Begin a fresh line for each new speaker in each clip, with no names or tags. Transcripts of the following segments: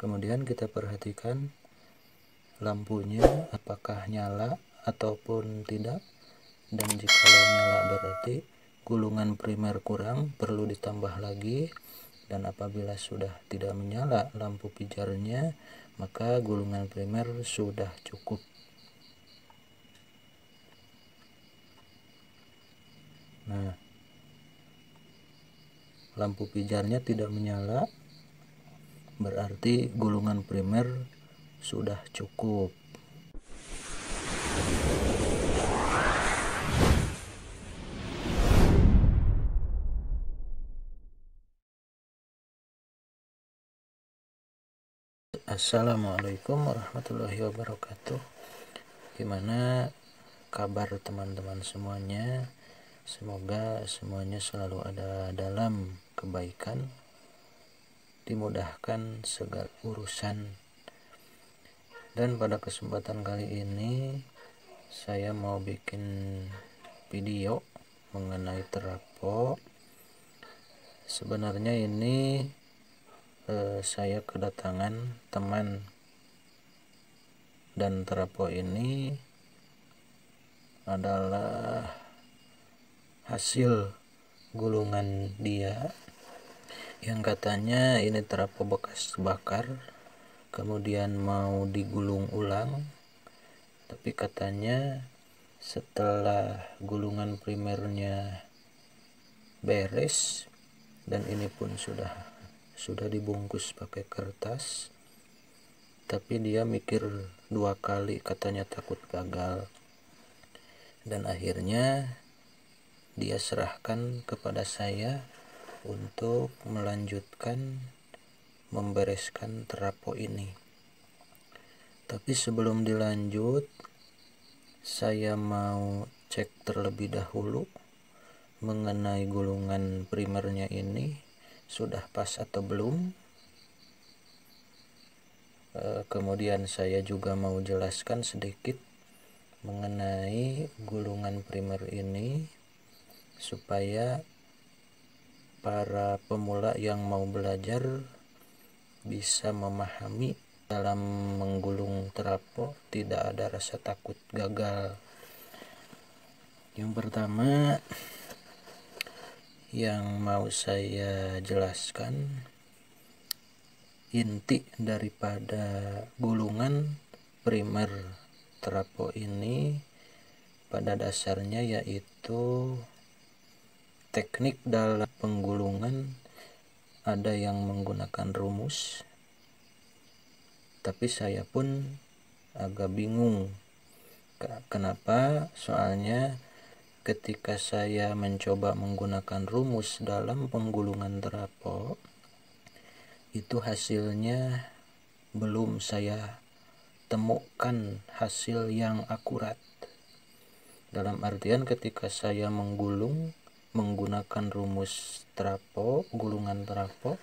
Kemudian kita perhatikan lampunya apakah nyala ataupun tidak, dan jikalau nyala berarti gulungan primer kurang, perlu ditambah lagi, dan apabila sudah tidak menyala lampu pijarnya maka gulungan primer sudah cukup. Nah, lampu pijarnya tidak menyala berarti gulungan primer sudah cukup. Assalamualaikum warahmatullahi wabarakatuh. Gimana kabar teman-teman semuanya? Semoga semuanya selalu ada dalam kebaikan, dimudahkan segala urusan. Dan pada kesempatan kali ini saya mau bikin video mengenai terapo. Sebenarnya ini saya kedatangan teman, dan terapo ini adalah hasil gulungan dia yang katanya ini terapo bekas bakar kemudian mau digulung ulang, tapi katanya setelah gulungan primernya beres dan ini pun sudah dibungkus pakai kertas, tapi dia mikir 2 kali, katanya takut gagal, dan akhirnya dia serahkan kepada saya untuk melanjutkan membereskan terapo ini. Tapi sebelum dilanjut, saya mau cek terlebih dahulu mengenai gulungan primernya ini sudah pas atau belum. Kemudian saya juga mau jelaskan sedikit mengenai gulungan primer ini supaya para pemula yang mau belajar bisa memahami dalam menggulung terapo tidak ada rasa takut gagal. Yang pertama yang mau saya jelaskan, inti daripada gulungan primer terapo ini pada dasarnya yaitu teknik dalam penggulungan. Ada yang menggunakan rumus, tapi saya pun agak bingung. Kenapa? Soalnya ketika saya mencoba menggunakan rumus dalam penggulungan terapo, itu hasilnya belum saya temukan hasil yang akurat. Dalam artian ketika saya menggulung menggunakan rumus terapo, gulungan terapo,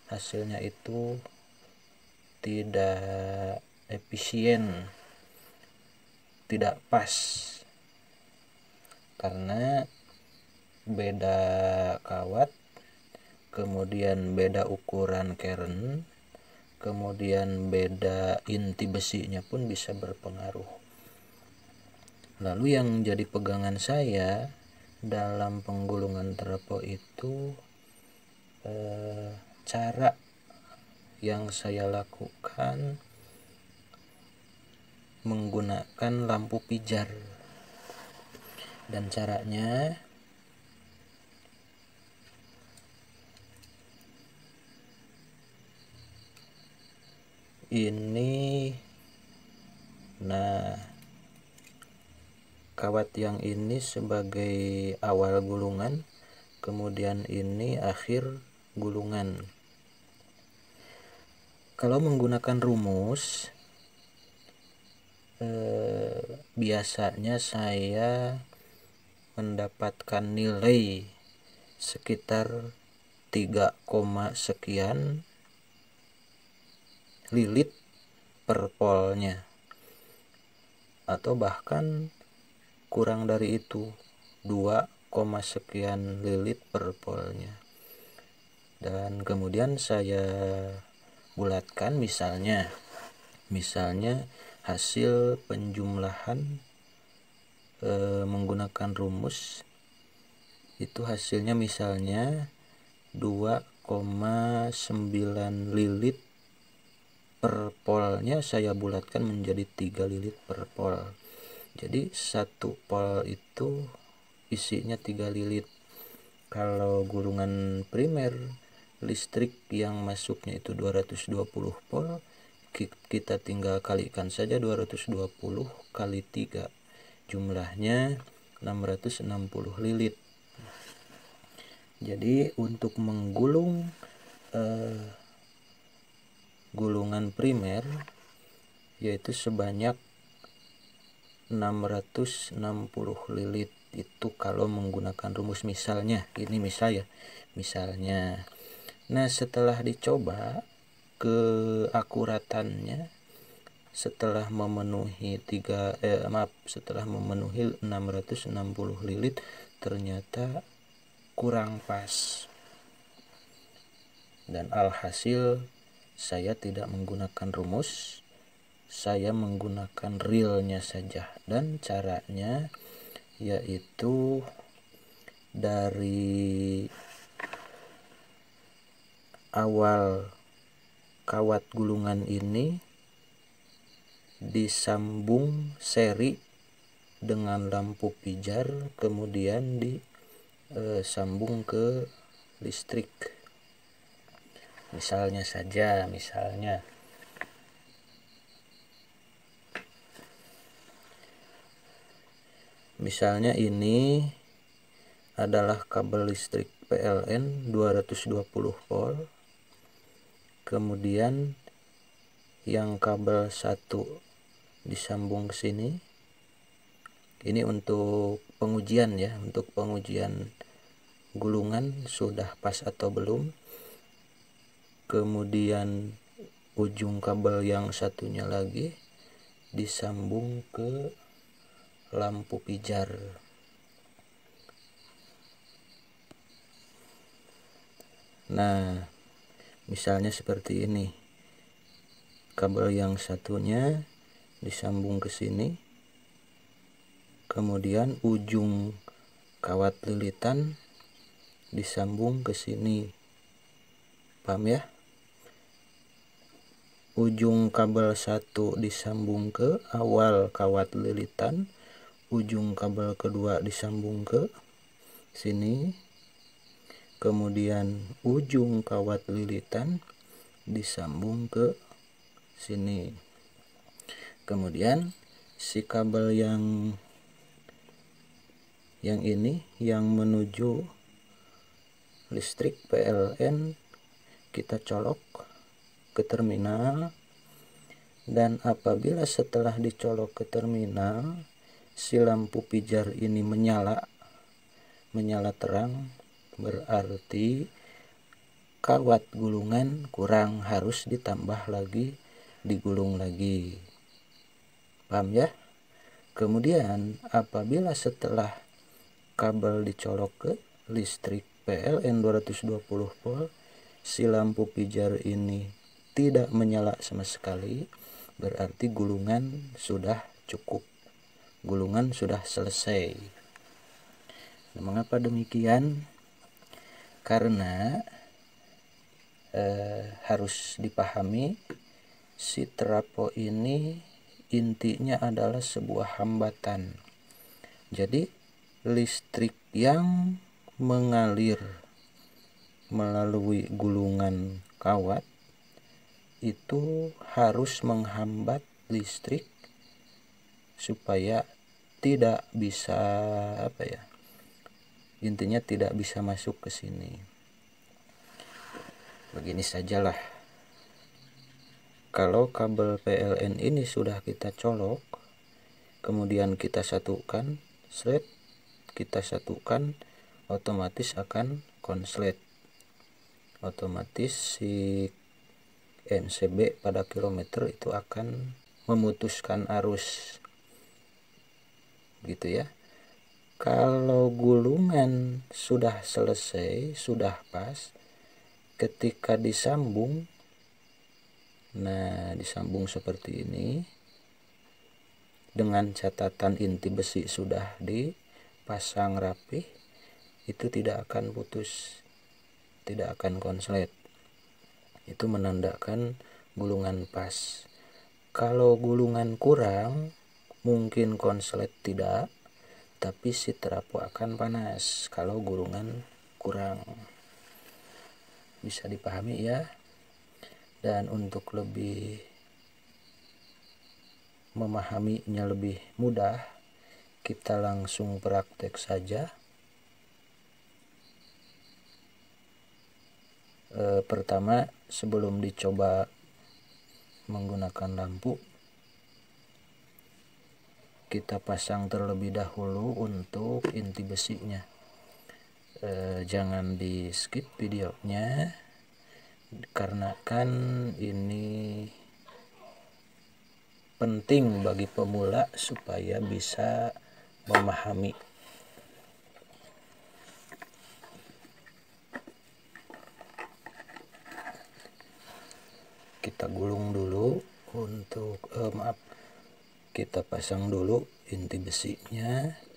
hasilnya itu tidak efisien, tidak pas, karena beda kawat, kemudian beda ukuran keren, kemudian beda inti besinya pun bisa berpengaruh. Lalu yang jadi pegangan saya dalam penggulungan terapo itu cara yang saya lakukan menggunakan lampu pijar, dan caranya ini. Nah, kawat yang ini sebagai awal gulungan, kemudian ini akhir gulungan. Kalau menggunakan rumus, biasanya saya mendapatkan nilai sekitar 3, sekian lilit per polnya, atau bahkan kurang dari itu, 2, sekian lilit per polnya. Dan kemudian saya bulatkan, misalnya hasil penjumlahan menggunakan rumus itu hasilnya misalnya 2,9 lilit per polnya saya bulatkan menjadi 3 lilit per pol. Jadi satu pol itu isinya 3 lilit. Kalau gulungan primer listrik yang masuknya itu 220 pol, kita tinggal kalikan saja 220 kali 3, jumlahnya 660 lilit. Jadi untuk menggulung gulungan primer yaitu sebanyak 660 lilit itu kalau menggunakan rumus misalnya. Ini misalnya. Nah, setelah dicoba keakuratannya setelah memenuhi 660 lilit ternyata kurang pas. Dan alhasil saya tidak menggunakan rumus, saya menggunakan realnya saja. Dan caranya yaitu dari awal kawat gulungan ini disambung seri dengan lampu pijar, kemudian disambung ke listrik. Misalnya ini adalah kabel listrik PLN 220 volt, kemudian yang kabel 1 disambung ke sini. Ini untuk pengujian ya, untuk pengujian gulungan sudah pas atau belum. Kemudian ujung kabel yang satunya lagi disambung ke lampu pijar. Nah, misalnya seperti ini. Kabel yang satunya disambung ke sini. Kemudian ujung kawat lilitan disambung ke sini. Paham ya? Ujung kabel 1 disambung ke awal kawat lilitan, ujung kabel kedua disambung ke sini, kemudian ujung kawat lilitan disambung ke sini. Kemudian si kabel yang ini yang menuju listrik PLN kita colok ke terminal, dan apabila setelah dicolok ke terminal si lampu pijar ini menyala terang, berarti kawat gulungan kurang, harus ditambah lagi, digulung lagi. Paham ya? Kemudian apabila setelah kabel dicolok ke listrik PLN 220 volt, si lampu pijar ini tidak menyala sama sekali, berarti gulungan sudah cukup, gulungan sudah selesai. Nah, mengapa demikian? Karena harus dipahami si trafo ini intinya adalah sebuah hambatan. Jadi listrik yang mengalir melalui gulungan kawat itu harus menghambat listrik supaya tidak bisa intinya tidak bisa masuk ke sini. Begini sajalah, kalau kabel PLN ini sudah kita colok, kemudian kita satukan, otomatis akan konslet. Otomatis si MCB pada kilometer itu akan memutuskan arus, gitu ya. Kalau gulungan sudah selesai, sudah pas, ketika disambung Nah, disambung seperti ini dengan catatan inti besi sudah dipasang rapi, itu tidak akan putus, tidak akan konslet. Itu menandakan gulungan pas. Kalau gulungan kurang, mungkin konslet tidak, tapi si trafo akan panas kalau gulungan kurang. Bisa dipahami ya. Dan untuk lebih memahaminya lebih mudah, kita langsung praktek saja. Pertama, sebelum dicoba menggunakan lampu, kita pasang terlebih dahulu untuk inti besinya. Jangan di skip videonya, karena kan ini penting bagi pemula supaya bisa memahami. Kita gulung dulu untuk kita pasang dulu inti besinya.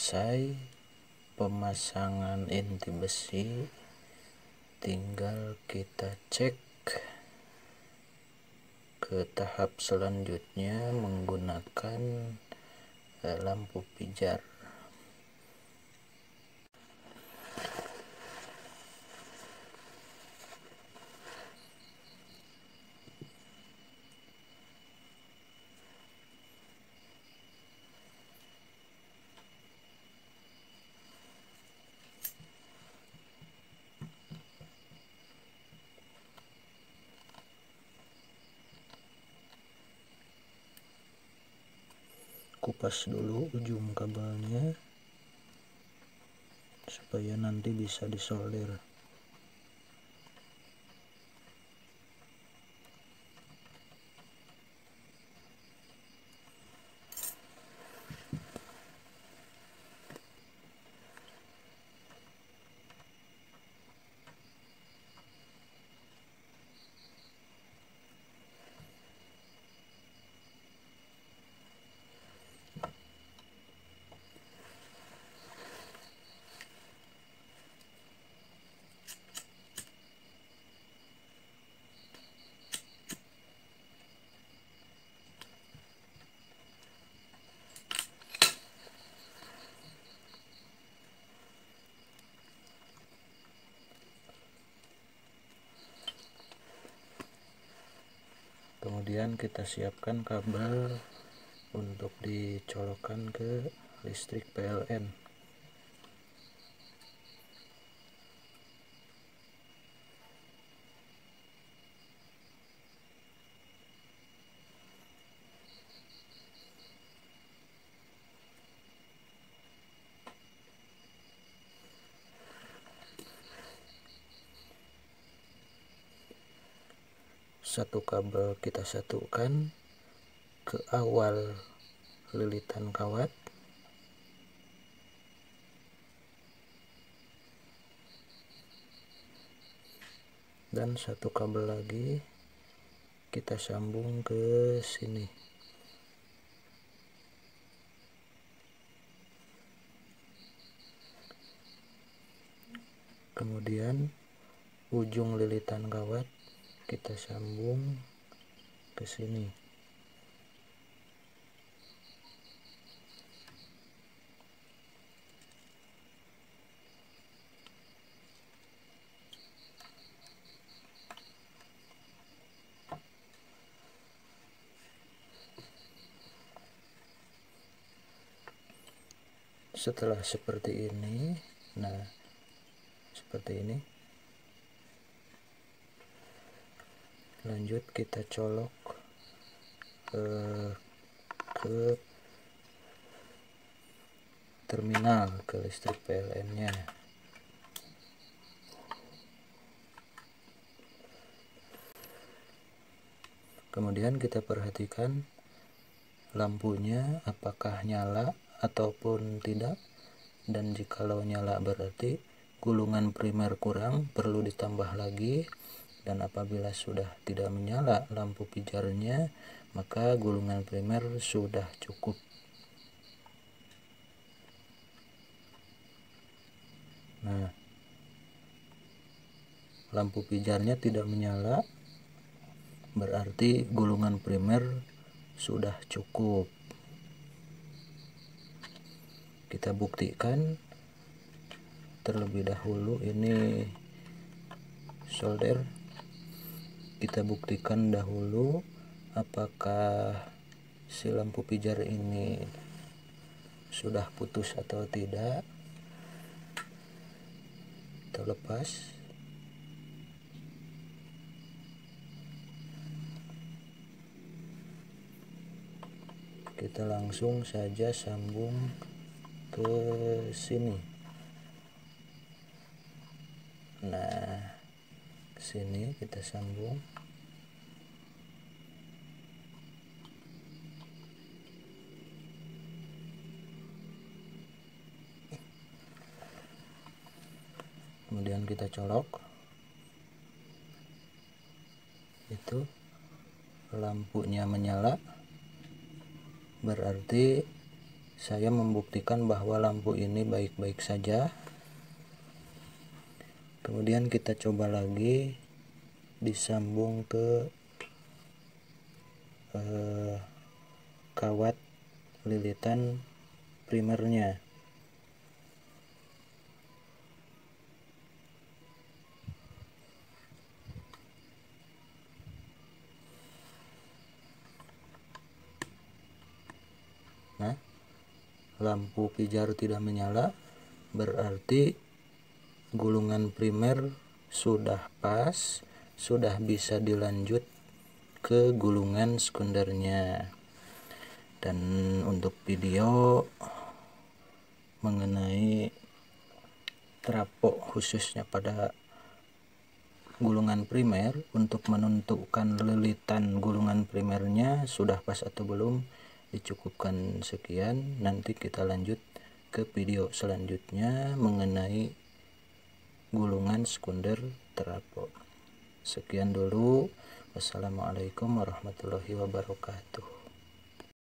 selesai pemasangan inti besi, tinggal kita cek ke tahap selanjutnya menggunakan lampu pijar. Kupas dulu ujung kabelnya supaya nanti bisa disolder. Kemudian kita siapkan kabel untuk dicolokkan ke listrik PLN. Satu kabel kita satukan ke awal lilitan kawat, dan satu kabel lagi kita sambung ke sini. Kemudian ujung lilitan kawat kita sambung ke sini. Setelah seperti ini, seperti ini, lanjut kita colok ke terminal, ke listrik PLN-nya. Kemudian kita perhatikan lampunya apakah nyala ataupun tidak, dan jikalau nyala berarti gulungan primer kurang, perlu ditambah lagi. Dan apabila sudah tidak menyala lampu pijarnya, maka gulungan primer sudah cukup. Nah, lampu pijarnya tidak menyala berarti gulungan primer sudah cukup. Kita buktikan terlebih dahulu, ini solder. Kita buktikan dahulu apakah si lampu pijar ini sudah putus atau tidak. Kita lepas. Kita langsung saja sambung ke sini. Nah, ke sini kita sambung. Kemudian kita colok. Itu lampunya menyala berarti Saya membuktikan bahwa lampu ini baik-baik saja. Kemudian kita coba lagi disambung ke kawat lilitan primernya. Nah, lampu pijar tidak menyala, berarti gulungan primer sudah pas, sudah bisa dilanjut ke gulungan sekundernya. Dan untuk video mengenai trafo khususnya pada gulungan primer, untuk menentukan lilitan gulungan primernya sudah pas atau belum, dicukupkan sekian. Nanti kita lanjut ke video selanjutnya mengenai gulungan sekunder trafo. Sekian dulu. Wassalamualaikum warahmatullahi wabarakatuh.